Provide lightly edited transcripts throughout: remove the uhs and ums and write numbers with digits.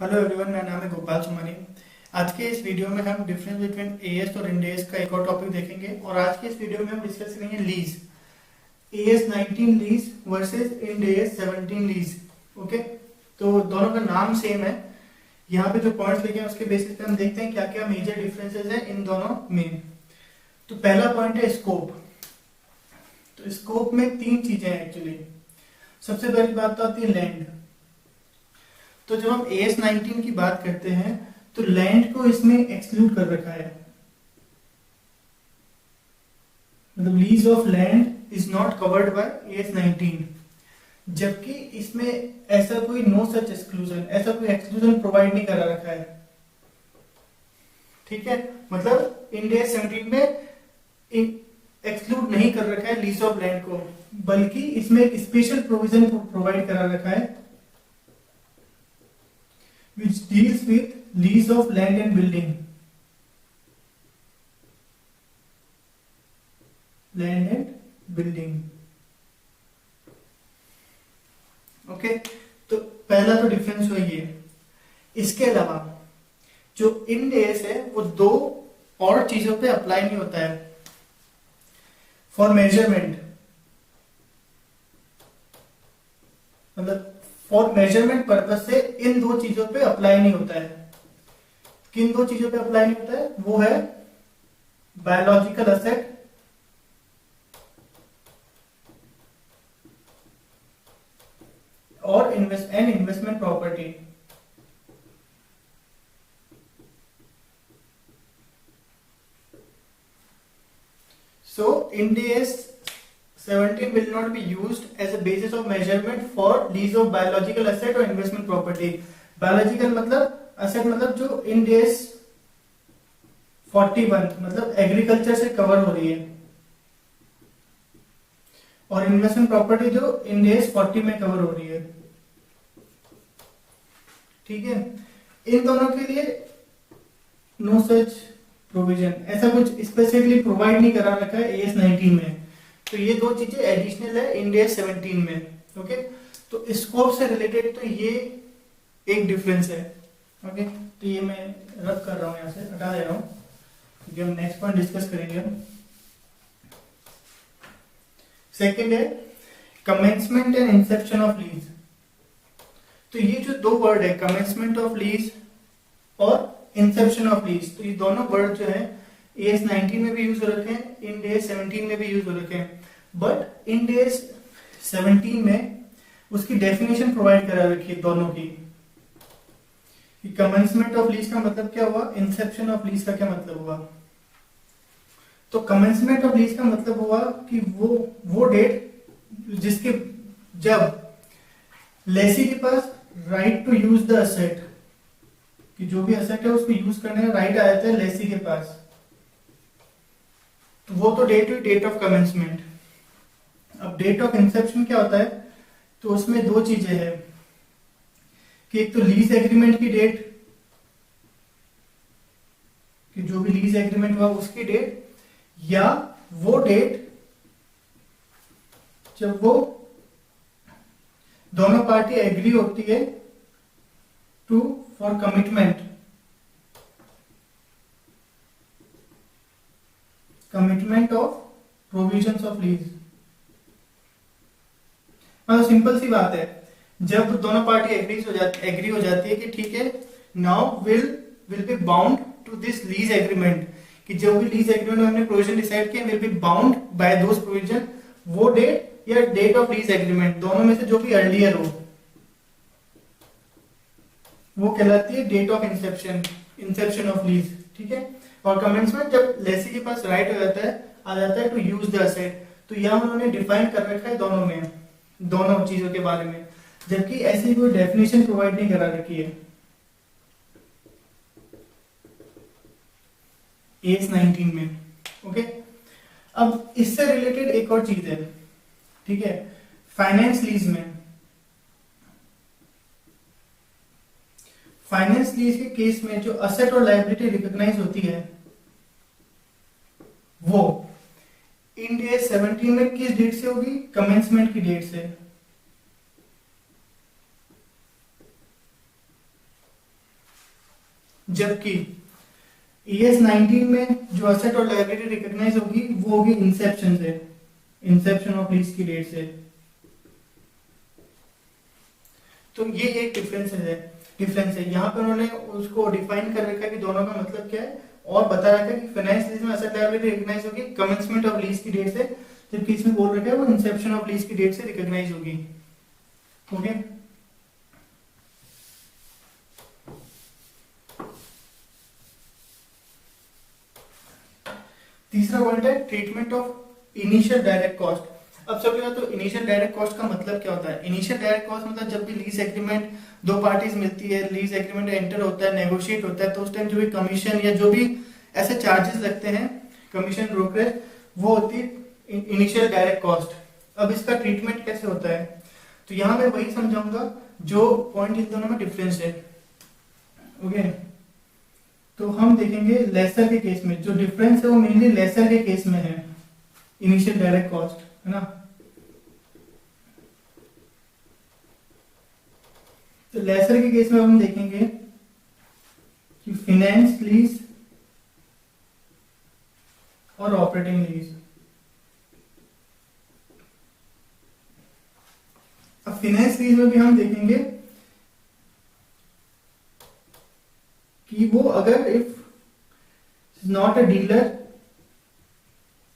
Hello everyone, मेरा नाम है गोपाल सुमानी। आज के इस वीडियो में हम डिफरेंस बिटवीन एएस और इंडेस का एक और टॉपिक देखेंगे और आज के इस वीडियो में हम डिस्कस करेंगे lease. AS 19 lease versus Ind AS 17 lease. Okay, तो दोनों का नाम सेम है। यहाँ पे जो पॉइंट्स लिखे हैं उसके बेसिस पे हम देखते हैं क्या क्या मेजर डिफरेंसेस हैं इन दोनों में। तो पहला पॉइंट है स्कोप। तो स्कोप में तीन चीजें हैं एक्चुअली। सबसे पहली बात तो आती है लैंड। तो जब हम एएस 19 की बात करते हैं तो लैंड को इसमें एक्सक्लूड कर रखा है, मतलब lease of land is not covered by as 19, जबकि इसमें ऐसा कोई नो सच एक्सक्लूजन, ऐसा कोई एक्सक्लूजन प्रोवाइड नहीं करा रखा है। ठीक है, मतलब इंडिया 17 में एक्सक्लूड नहीं कर रखा है लीज ऑफ लैंड को, बल्कि इसमें एक स्पेशल प्रोविजन प्रोवाइड करा रखा है which deals with lease of land and building. Land and building. Okay, तो पहला तो डिफरेंस हुआ ये। इसके अलावा जो इंड एस है वो दो और चीजों पे अप्लाई नहीं होता है। फॉर मेजरमेंट, मतलब फॉर मेजरमेंट पर्पज से इन दो चीजों पे अप्लाई नहीं होता है। किन दो चीजों पे अप्लाई नहीं होता है? वो है बायोलॉजिकल असेट और investment property. So Ind AS 17 will not be used as a basis of measurement for lease of biological asset or investment property. Biological मतलब asset मतलब जो Ind AS 41 मतलब एग्रीकल्चर से कवर हो रही है, और इन्वेस्टमेंट प्रॉपर्टी जो Ind AS 40 में कवर हो रही है। ठीक है, इन दोनों के लिए नो सच प्रोविजन, ऐसा कुछ स्पेसिफिकली प्रोवाइड नहीं करा रखा है एएस 19 में। तो ये दो चीजें एडिशनल है इंडिया 17 में। ओके, तो स्कोप से रिलेटेड तो ये एक डिफरेंस है। ओके, तो ये मैं रब कर रहा हूं, यहां से हटा दे रहा हूं क्योंकि हम नेक्स्ट पॉइंट डिस्कस करेंगे। हम सेकंड है commencement and Inception of lease. तो ये जो दो वर्ड है कमेंसमेंट ऑफ लीज और इंसेप्शन ऑफ लीज, तो ये दोनों वर्ड जो है एएस 19 में भी यूज हो रखे हैं, इंड एस 17 में भी यूज हो रखे हैं। बट इंड एस 17 में उसकी डेफिनेशन प्रोवाइड करा रखी है दोनों की। कमेंसमेंट ऑफ लीज का मतलब क्या हुआ, इंसेप्शन ऑफ लीज का क्या मतलब हुआ। तो कमेंसमेंट ऑफ लीज का मतलब हुआ कि वो डेट जिसके जब लेसी के पास right to use the asset, कि जो भी असेट है उसको यूज करने का राइट आ जाता है लेसी के पास, तो वो तो डेट हुई डेट ऑफ कमेंसमेंट। अब डेट ऑफ इंसेप्शन क्या होता है, तो उसमें दो चीजें हैं कि एक तो लीज एग्रीमेंट की डेट, कि जो भी लीज एग्रीमेंट हुआ उसकी डेट, या वो डेट जब वो दोनों पार्टी एग्री होती है to for commitment of provisions of lease. मतलब सिंपल सी बात है, जब दोनों पार्टी एग्री हो जाती है कि ठीक है now will be bound to this lease agreement, कि जो भी लीज एग्रीमेंट में हमने प्रोविजन डिसाइड किया will be bound by those provision, वो डेट या डेट ऑफ लीज एग्रीमेंट दोनों में से जो भी अर्लियर हो वो कहलाती है date of inception of lease. ठीक है, और कमेंसमेंट जब लेसी के पास राइट आ जाता है टू यूज द असेट। तो यहां उन्होंने डिफाइन कर रखा है दोनों में, दोनों चीजों के बारे में, जबकि ऐसी कोई डेफिनेशन प्रोवाइड नहीं करा रखी है एएस 19 में। ओके, अब इससे रिलेटेड एक और चीज है। ठीक है, फाइनेंस लीज में, फाइनेंस लीज के केस में जो असेट और लायबिलिटी रिकॉग्नाइज होती है वो इंड एस 17 में किस डेट से होगी, कमेंसमेंट की डेट से। जबकि ES 19 में जो एसेट और लायबिलिटी रिकॉग्नाइज होगी वो होगी इंसेप्शन से, इंसेप्शन ऑफ लीज की डेट से। तो ये एक डिफरेंस है। यहाँ पे उन्होंने उसको डिफाइन कर रखा है कि दोनों का मतलब क्या है, और बता रखा है कि फाइनेंस लीज में एसेट लायबिलिटी रिकॉग्नाइज होगी कमेंसमेंट ऑफ लीज की डेट से, जबकि इसमें बोल रखा है वो इंसेप्शन ऑफ लीज की डेट से रिकॉग्नाइज होगी। ओके, तीसरा पॉइंट है treatment of initial direct cost. अब सब लोग तो इनिशियल डायरेक्ट कॉस्ट का मतलब क्या होता है? इनिशियल डायरेक्ट कॉस्ट मतलब जब भी लीज एग्रीमेंट दो पार्टीज मिलती है, लीज एग्रीमेंट एंटर होता है, नेगोशिएट होता है, तो उस टाइम जो भी कमीशन या जो भी ऐसे चार्जेस लगते हैं, कमीशन, ब्रोकरेज, वो होती है इनिशियल डायरेक्ट कॉस्ट। अब इसका ट्रीटमेंट कैसे होता है? तो यहां मैं वही समझाऊंगा जो पॉइंट इन दोनों में डिफरेंस है। ओके, तो हम देखेंगे लेसर के केस में जो डिफरेंस है वो मेनली लेसर के केस में है, इनिशियल डायरेक्ट कॉस्ट, है ना। तो लेसर के केस में हम देखेंगे कि फाइनेंस लीज और ऑपरेटिंग लीज। अब फाइनेंस लीज में भी हम देखेंगे कि वो अगर इफ नॉट अ डीलर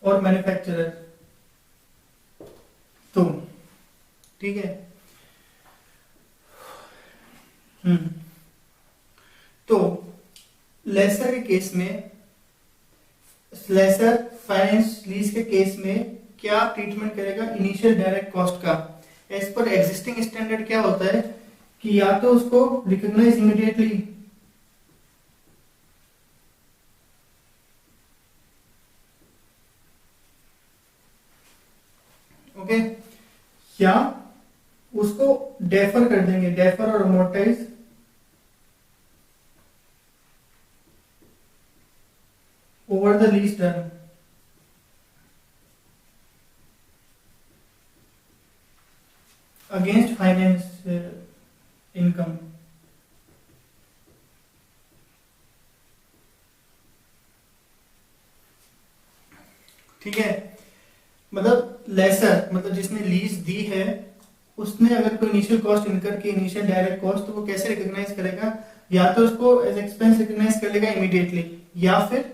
और मैन्युफैक्चरर, तो ठीक है। तो लेसर के केस में, लेसर फाइनेंस लीज के केस में क्या ट्रीटमेंट करेगा इनिशियल डायरेक्ट कॉस्ट का? एज पर एग्जिस्टिंग स्टैंडर्ड क्या होता है कि या तो उसको रिकॉग्नाइज इमीडिएटली, ओके, या उसको डेफर कर देंगे, डेफर और amortise over the lease term. Against finance income. ठीक है, मतलब लेसर मतलब जिसने लीज दी है उसने अगर कोई इनिशियल कॉस्ट इनकर की, इनिशियल डायरेक्ट कॉस्ट, तो वो कैसे रिकॉग्नाइज करेगा? या तो उसको एज एक्सपेंस रिकॉग्नाइज कर लेगा इमीडिएटली, या फिर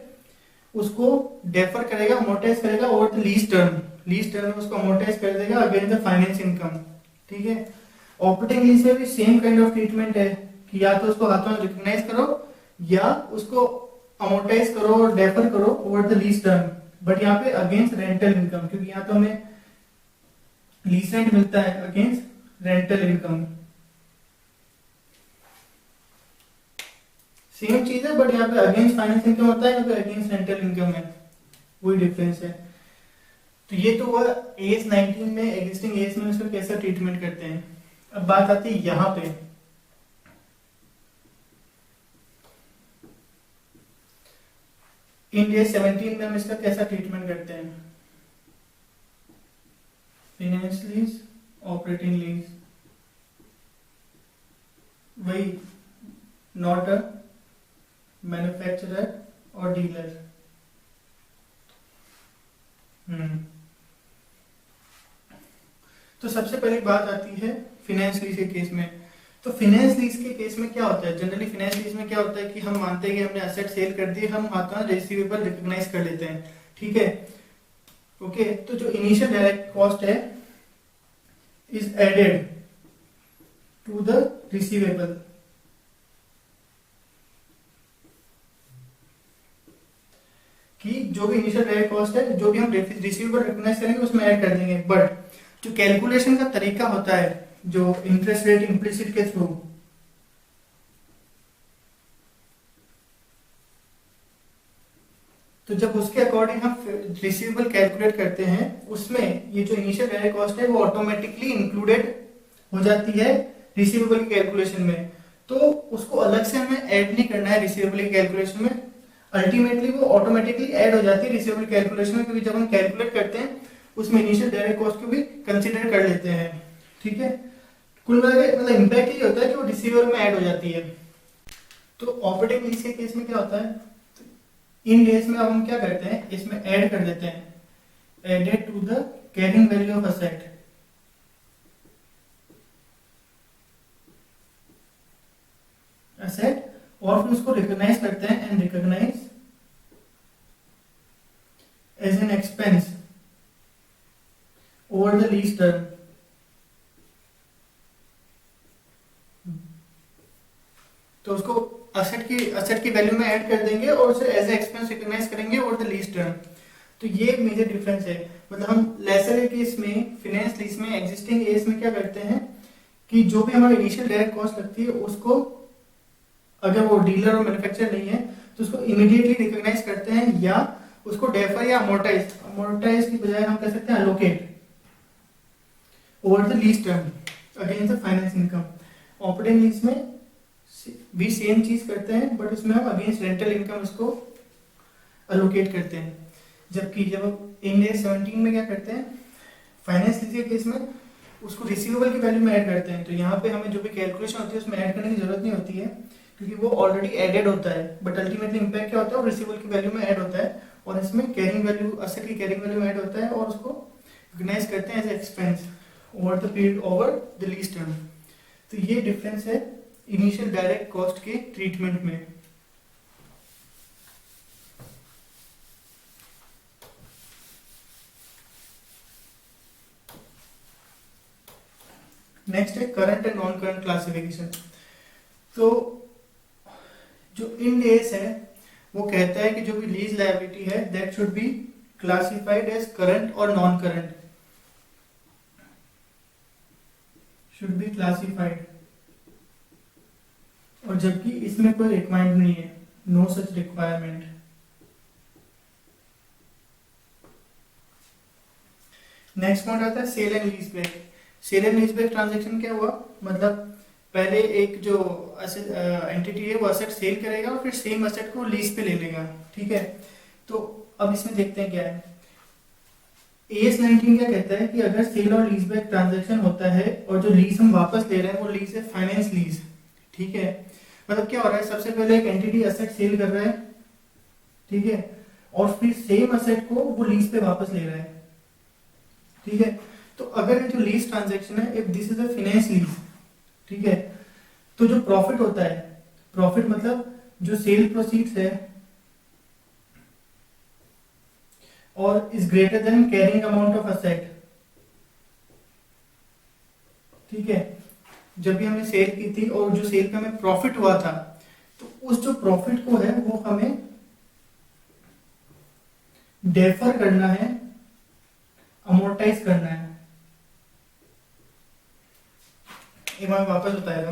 उसको डेफर करेगा, अमोर्टाइज करेगा over the lease term. Lease term में उसको अमोर्टाइज कर देगा अगेंस्ट द फाइनेंस इनकम। ठीक है, ऑपरेटिंग लीज में भी सेम काइंड ऑफ ट्रीटमेंट है कि या तो उसको हाथों में रिकॉग्नाइज करो या उसको अमोर्टाइज करो और डेफर करो over the lease term, but यहाँ पे अगेंस्ट रेंटल इनकम, क्योंकि यहाँ तो हमें लीज रेंट मिलता है अगेंस्ट रेंटल इनकम। सेम चीज है बट यहाँ पे अगेंस्ट फाइनेंस इनकम होता है, यहाँ पे अगेंस्ट रेंटल इनकम है, वही डिफरेंस है। तो ये तो हुआ एएस 19 में, एग्जिस्टिंग एएस में उसका कैसा ट्रीटमेंट करते हैं। अब बात आती है यहाँ पे इंडिया 17 में हम इसका कैसा ट्रीटमेंट करते हैं। फाइनेंस लीज, ऑपरेटिंग लीज, वही नॉट अ मैन्युफैक्चरर और डीलर। तो सबसे पहले बात आती है फाइनेंस लीज के केस में। तो फाइनेंस लीज के केस में क्या होता है? जनरली फाइनेंस लीज में क्या होता है कि हम मानते हैं कि हमने एसेट सेल कर दिए, हम हाथ में रिसीवेबल रिकॉग्नाइज कर लेते हैं। ठीक है, ओके। तो जो इनिशियल डायरेक्ट कॉस्ट है is added to the receivable. कि जो भी इनिशियल डायरेक्ट कॉस्ट है, जो भी हम रिसीवेबल रिकॉग्नाइज करेंगे उसमें ऐड कर देंगे, बट जो कैलकुलेशन का तरीका होता है, जो इंटरेस्ट रेट इम्प्लिसिट के थ्रू, तो जब उसके अकॉर्डिंग हम रिसीवेबल कैलकुलेट करते हैं, उसमें ये जो इनिशियल डायरेक्ट कॉस्ट है वो ऑटोमेटिकली इंक्लूडेड हो जाती है रिसीवेबल की कैलकुलेशन में। तो उसको अलग से हमें ऐड नहीं करना है रिसीवेबल की कैलकुलेशन में, अल्टीमेटली वो ऑटोमेटिकली ऐड हो जाती है रिसीवेबल कैलकुलेशन में, क्योंकि जब हम कैलकुलेट करते हैं उसमें इनिशियल डायरेक्ट कॉस्ट को भी कंसीडर कर लेते हैं। ठीक है, कुल मिलाकर मतलब इंपैक्ट ये होता है कि वो रिसीवेबल में ऐड हो जाती है। तो ऑपरेटिंग लीज के केस में क्या होता है, इन डेज में अब हम क्या करते हैं, इसमें ऐड कर देते हैं, added to the carrying value of asset, और फिर उसको रिकॉग्नाइज करते हैं, and recognise as an expense over the lease term. तो उसको असेट की वैल्यू में ऐड कर देंगे और उसे एज ए एक्सपेंस रिकॉग्नाइज करेंगे ओवर द लीज टर्म। तो ये मेजर डिफरेंस है। मतलब हम लेसर केस में, फाइनेंस लीज में, एग्जिस्टिंग एज में क्या करते हैं कि जो भी हमारी इनिशियल डायरेक्ट कॉस्ट लगती है उसको, अगर वो डीलर और मैन्युफैक्चरर नहीं है तो उसको इमीडिएटली रिकॉग्नाइज करते हैं, या उसको डेफर या अमोर्टाइज की बजाय हम कह सकते हैं allocate over the lease term against the finance income. Operating lease में भी सेम चीज करते हैं, बट उसमें हम अगेंस्ट रेंटल इनकम उसको अलोकेट करते हैं। जबकि जब इन डेज 17 में क्या करते हैं, फाइनेंस लीज के केस में उसको रिसीवेबल की वैल्यू में ऐड करते हैं। तो यहाँ पे हमें जो भी कैलकुलेशन होती है उसमें ऐड करने की जरूरत नहीं होती है, क्योंकि वो ऑलरेडी एडेड होता है। बट अल्टीमेटली इंपैक्ट क्या होता है, वो रिसीवेबल की वैल्यू में ऐड होता है, और इसमें कैरिंग वैल्यू, असेट की कैरिंग वैल्यू में ऐड होता है, और उसको रिकॉग्नाइज करते हैं as expense over the period over the lease term. तो ये डिफरेंस है इनिशियल डायरेक्ट कॉस्ट के ट्रीटमेंट में। नेक्स्ट है current and non current classification. तो जो इंड एस है वो कहता है कि जो भी लीज लायबिलिटी है that should be classified as current और non current, should be classified, और जबकि इसमें कोई रिक्वायरमेंट नहीं है, no such requirement. Next point आता है sale and lease back. Sale and lease back transaction क्या हुआ, मतलब पहले एक जो एंटिटी है वो असेट सेल करेगा और फिर सेम असेट को लीज पे ले लेगा, ठीक है। तो अब इसमें देखते हैं क्या है। AS 19 क्या कहता है कि अगर सेल और लीज बैक ट्रांजैक्शन होता है और जो लीज हम वापस ले रहे हैं वो लीज है फाइनेंस लीज, ठीक है। मतलब क्या हो रहा है, सबसे पहले एक एंटिटी असेट सेल कर रहा है, ठीक है, और फिर सेम असेट को वो लीज पे वापस ले रहा है, ठीक है। तो अगर ये जो लीज ट्रांजैक्शन है, if this is a finance lease, ठीक है, तो जो प्रॉफिट होता है, प्रॉफिट मतलब जो सेल प्रोसीड्स है, और is greater than carrying amount of asset, ठीक है। जब भी हमने सेल की थी और जो सेल पे हमें प्रॉफिट हुआ था, तो उस जो प्रॉफिट को है वो हमें डेफर करना है, अमोर्टाइज करना है। एक बार वापस बताएगा,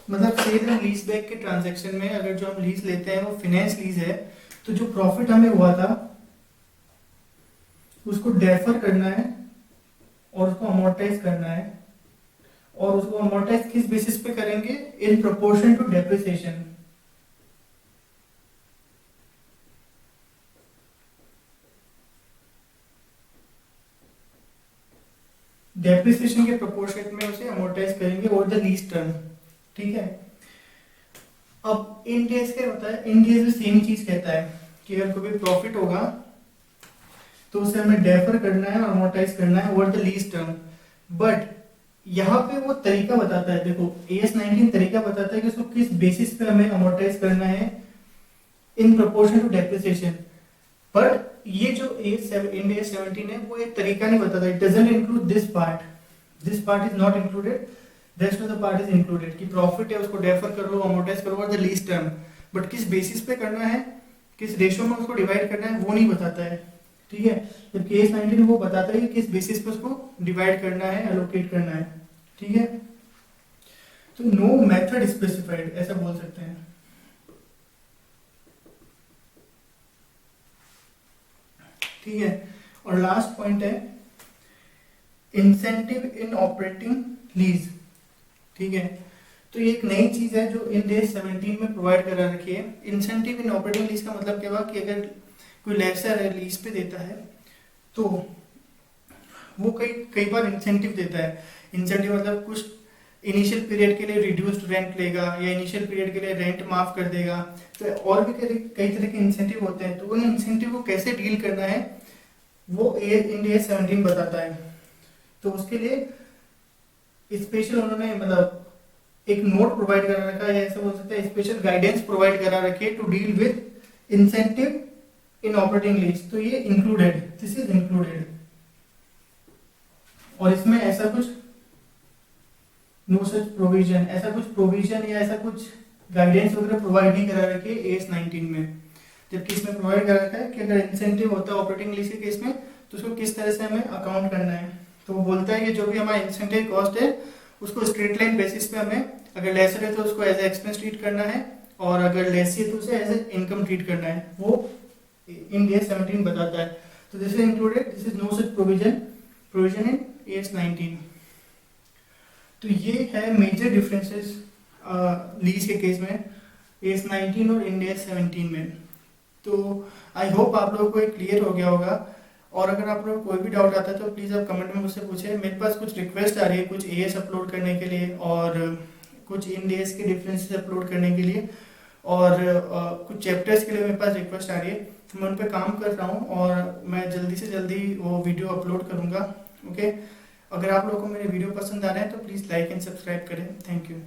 मतलब सेल एंड लीज बैक के ट्रांजैक्शन में अगर जो हम लीज लेते हैं वो फाइनेंस लीज है, तो जो प्रॉफिट हमें हुआ था उसको डेफर करना है और उसको अमोर्टाइज करना है, और उसको अमोर्टाइज किस बेसिस पे करेंगे, in proportion to depreciation. Depreciation के प्रोपोर्शन में उसे अमोर्टाइज करेंगे ओवर द लीज टर्म, ठीक है। अब इन डेज क्या होता है, इन डेज में सेम चीज कहता है कि अगर कोई प्रॉफिट होगा तो उसे हमें डेफर करना है और अमोर्टाइज करना है over the lease term. But यहाँ पे वो तरीका बताता है, देखो AS 19 तरीका बताता है कि उसको किस बेसिस पे हमें अमोर्टाइज करना है in proportion to depreciation. But ये जो इंड AS 17 है वो एक तरीका नहीं बताता, it doesn't include this part is not included, rest of the part is included, कि प्रॉफिट है उसको डेफर कर लो, अमोर्टाइज करो over the lease term, but किस बेसिस पे करना है, किस रेशियो में उसको डिवाइड करना है वो नहीं बताता है, ठीक है। जबकि AS 19 वो बताता है कि किस बेसिस पे उसको डिवाइड करना है, एलोकेट करना है, ठीक है। तो नो मेथड स्पेसिफाइड ऐसा बोल सकते हैं, ठीक है। और लास्ट पॉइंट है इंसेंटिव इन ऑपरेटिंग लीज, ठीक है। तो ये एक नई चीज है जो इन डेज 17 में प्रोवाइड करा रखी है। इंसेंटिव इन ऑपरेटिंग लीज का मतलब क्या हुआ कि अगर कोई लेसर है लीज पे देता है तो वो कई बार इंसेंटिव देता है। इंसेंटिव मतलब कुछ इनिशियल पीरियड के लिए रिड्यूस्ड रेंट लेगा या इनिशियल पीरियड के लिए रेंट माफ कर देगा। तो और भी कई तरह के इंसेंटिव होते हैं, तो उन इंसेंटिव को कैसे डील करना है वो इंडिया 17 बताता है। तो उसके लिए स्पेशल उन्होंने मतलब एक नोट प्रोवाइड करा रखा है, ऐसा बोल सकते हैं स्पेशल गाइडेंस प्रोवाइड करा रखी है to deal with incentive in operating lease. तो ये इंक्लूडेड, दिस इज इंक्लूडेड, और इसमें ऐसा कुछ नो सच प्रोविजन, ऐसा कुछ प्रोविजन या ऐसा कुछ गाइडेंस वगैरह प्रोवाइड नहीं करा रखी है AS 19 में। जबकि इसमें प्रोवाइड करा रखा है कि अगर इंसेंटिव होता है ऑपरेटिंग लीज के केस में तो उसको किस तरह से हमें अकाउंट करना है। तो वो बोलता है कि जो भी हमारा इंसेंटिव कॉस्ट है उसको स्ट्रेट लाइन बेसिस पे हमें, अगर लेसर है तो उसको एज ए एक्सपेंस ट्रीट करना है, और अगर लेसी है तो उसे एज ए इनकम ट्रीट करना है, वो इंडिया 17 बताता है। तो this is included, this is no such provision in AS 19। तो ये है मेजर डिफरेंसेस लीज के केस में AS 19 और इंडिया 17 में। तो आई होप आप लोगों को ये क्लियर हो गया होगा, और अगर आप लोग कोई भी डाउट आता है तो प्लीज़ आप कमेंट में मुझसे पूछें। मेरे पास कुछ रिक्वेस्ट आ रही है कुछ AS अपलोड करने के लिए और कुछ इंडियस के डिफरेंसेस अपलोड करने के लिए, और कुछ चैप्टर्स के लिए मेरे पास रिक्वेस्ट आ रही है। तो मैं उन पर काम कर रहा हूँ और मैं जल्दी से जल्दी वो वीडियो अपलोड करूँगा। ओके, अगर आप लोगों को मेरे वीडियो पसंद आ रहे हैं तो प्लीज़ लाइक एंड सब्सक्राइब करें। Thank you.